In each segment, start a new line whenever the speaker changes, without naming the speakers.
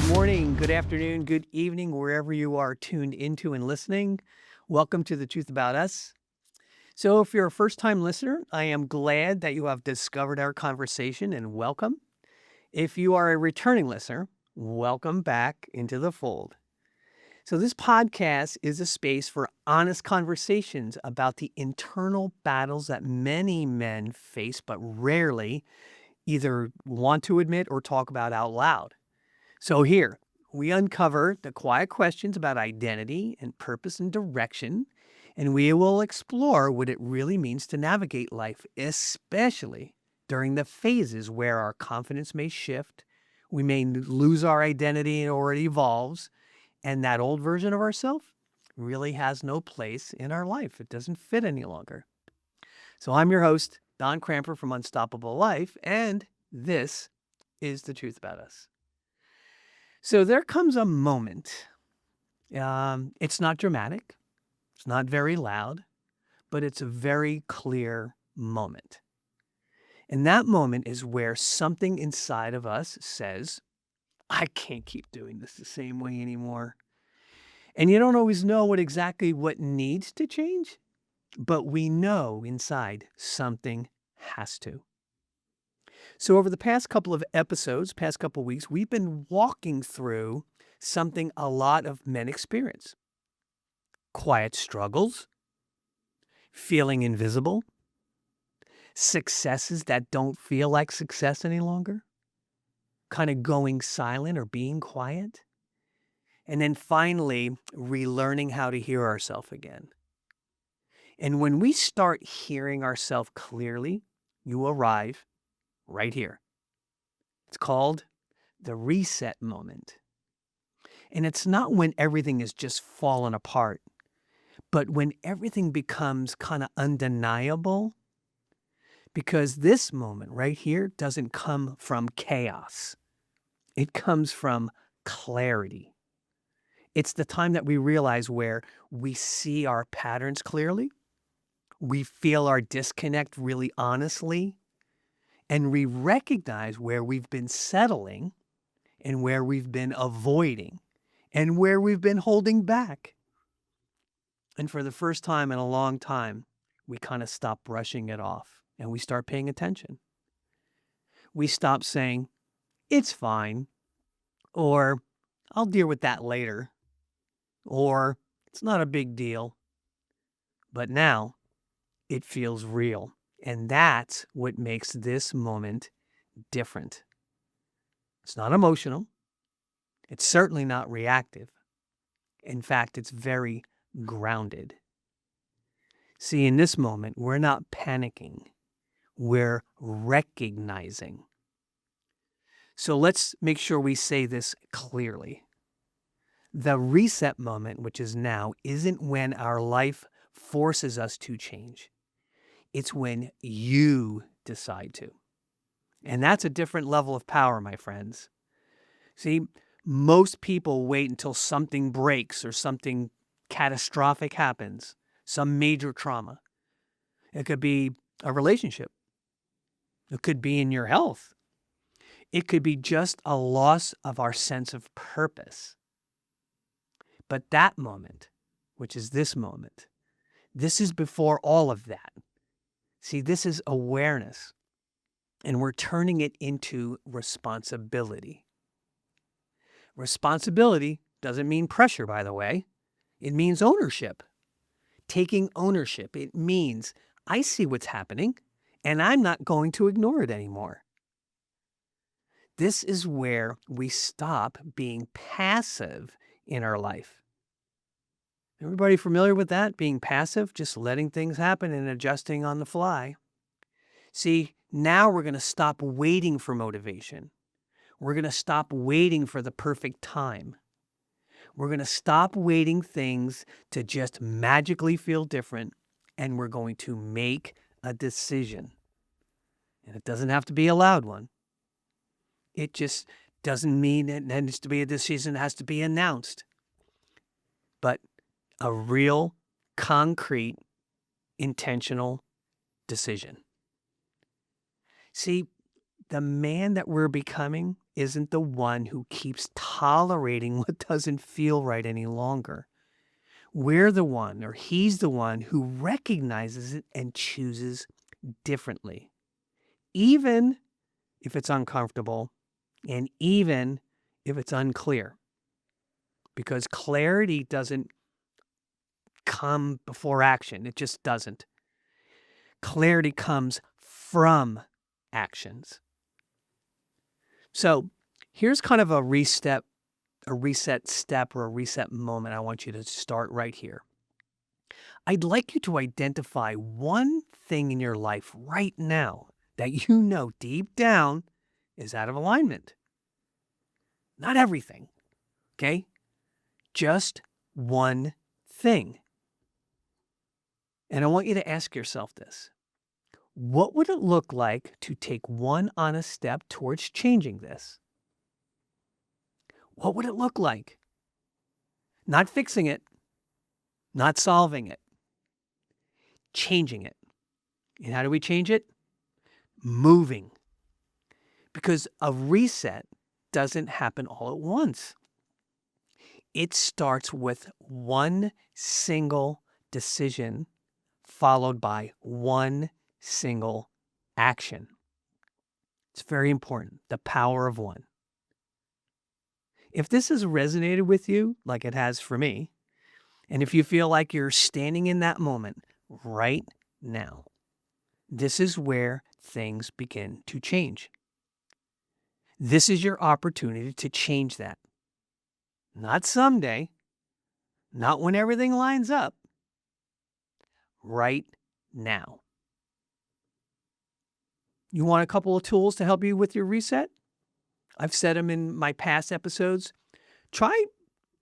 Good morning, good afternoon, good evening, wherever you are tuned into and listening. Welcome to The Truth About Us. So, if you're a first time listener, I am glad that you have discovered our conversation and welcome. If you are a returning listener, welcome back into the fold. So, this podcast is a space for honest conversations about the internal battles that many men face, but rarely either want to admit or talk about out loud. So here, we uncover the quiet questions about identity and purpose and direction, and we will explore what it really means to navigate life, especially during the phases where our confidence may shift, we may lose our identity or it evolves, and that old version of ourselves really has no place in our life. It doesn't fit any longer. So I'm your host, Don Cramper from Unstoppable Life, and this is The Truth About Us. So there comes a moment. It's not dramatic. It's not very loud, but it's a very clear moment. And that moment is where something inside of us says, I can't keep doing this the same way anymore. And you don't always know what needs to change, but we know inside something has to. So over the past couple of episodes, past couple of weeks, we've been walking through something a lot of men experience. Quiet struggles, feeling invisible, successes that don't feel like success any longer, kind of going silent or being quiet, and then finally relearning how to hear ourselves again. And when we start hearing ourselves clearly, you arrive right here. It's called the reset moment. And it's not when everything is just falling apart, but when everything becomes kind of undeniable, because this moment right here doesn't come from chaos. It comes from clarity. It's the time that we realize where we see our patterns clearly, we feel our disconnect really honestly, and we recognize where we've been settling and where we've been avoiding and where we've been holding back. And for the first time in a long time, we kind of stop brushing it off and we start paying attention. We stop saying, it's fine, or I'll deal with that later, or it's not a big deal. But now it feels real. And that's what makes this moment different. It's not emotional. It's certainly not reactive. In fact, it's very grounded. See, in this moment, we're not panicking. We're recognizing. So let's make sure we say this clearly. The reset moment, which is now, isn't when our life forces us to change. It's when you decide to. And that's a different level of power, my friends. See, most people wait until something breaks or something catastrophic happens, some major trauma. It could be a relationship. It could be in your health. It could be just a loss of our sense of purpose. But that moment, which is this moment, this is before all of that. See, this is awareness, and we're turning it into responsibility. Responsibility doesn't mean pressure, by the way. It means ownership. Taking ownership. It means I see what's happening, and I'm not going to ignore it anymore. This is where we stop being passive in our life. Everybody familiar with that? Being passive, just letting things happen and adjusting on the fly. See, now we're going to stop waiting for motivation. We're going to stop waiting for the perfect time. We're going to stop waiting things to just magically feel different, and we're going to make a decision. And it doesn't have to be a loud one. It just doesn't mean it needs to be a decision that has to be announced. But a real, concrete, intentional decision. See, The man that we're becoming isn't the one who keeps tolerating what doesn't feel right any longer. We're the one, or he's the one, who recognizes it and chooses differently, even if it's uncomfortable and even if it's unclear. Because clarity doesn't come before action, it just doesn't. Clarity comes from actions. So here's kind of a reset step or a reset moment I want you to start right here. I'd like you to identify one thing in your life right now that you know deep down is out of alignment. Not everything, okay? Just one thing. And I want you to ask yourself this. What would it look like to take one honest step towards changing this? What would it look like? Not fixing it, not solving it, changing it. And how do we change it? Moving. Because a reset doesn't happen all at once. It starts with one single decision followed by one single action. It's very important, the power of one. If this has resonated with you like it has for me, and if you feel like you're standing in that moment right now, this is where things begin to change. This is your opportunity to change that. Not someday, not when everything lines up, right now. You want a couple of tools to help you with your reset? I've said them in my past episodes. Try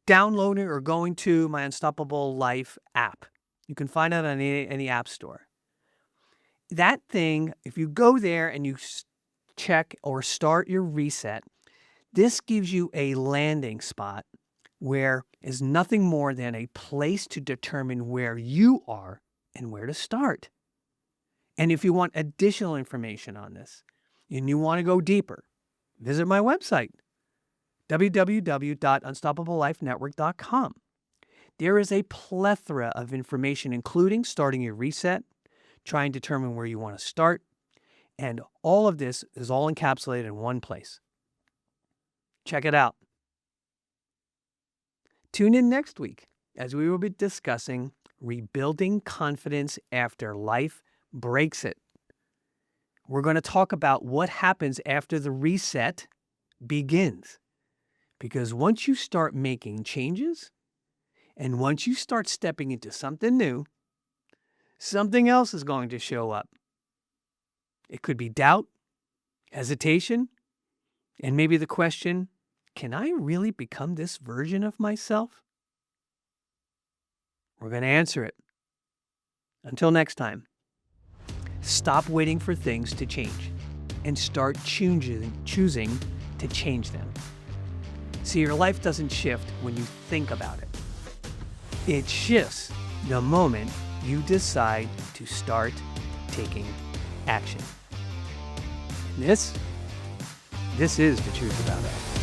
downloading or going to my Unstoppable Life app. You can find it on any app store. That thing, if you go there and you check or start your reset, this gives you a landing spot where is nothing more than a place to determine where you are and where to start. And if you want additional information on this and you want to go deeper, visit my website, www.unstoppablelifenetwork.com. There is a plethora of information, including starting your reset, trying to determine where you want to start, and all of this is all encapsulated in one place. Check it out. Tune in next week as we will be discussing rebuilding confidence after life breaks it. We're going to talk about what happens after the reset begins. Because once you start making changes and once you start stepping into something new, something else is going to show up. It could be doubt, hesitation, and maybe the question, can I really become this version of myself? We're going to answer it. Until next time, stop waiting for things to change and start choosing to change them. See, your life doesn't shift when you think about it. It shifts the moment you decide to start taking action. And this is the truth about us.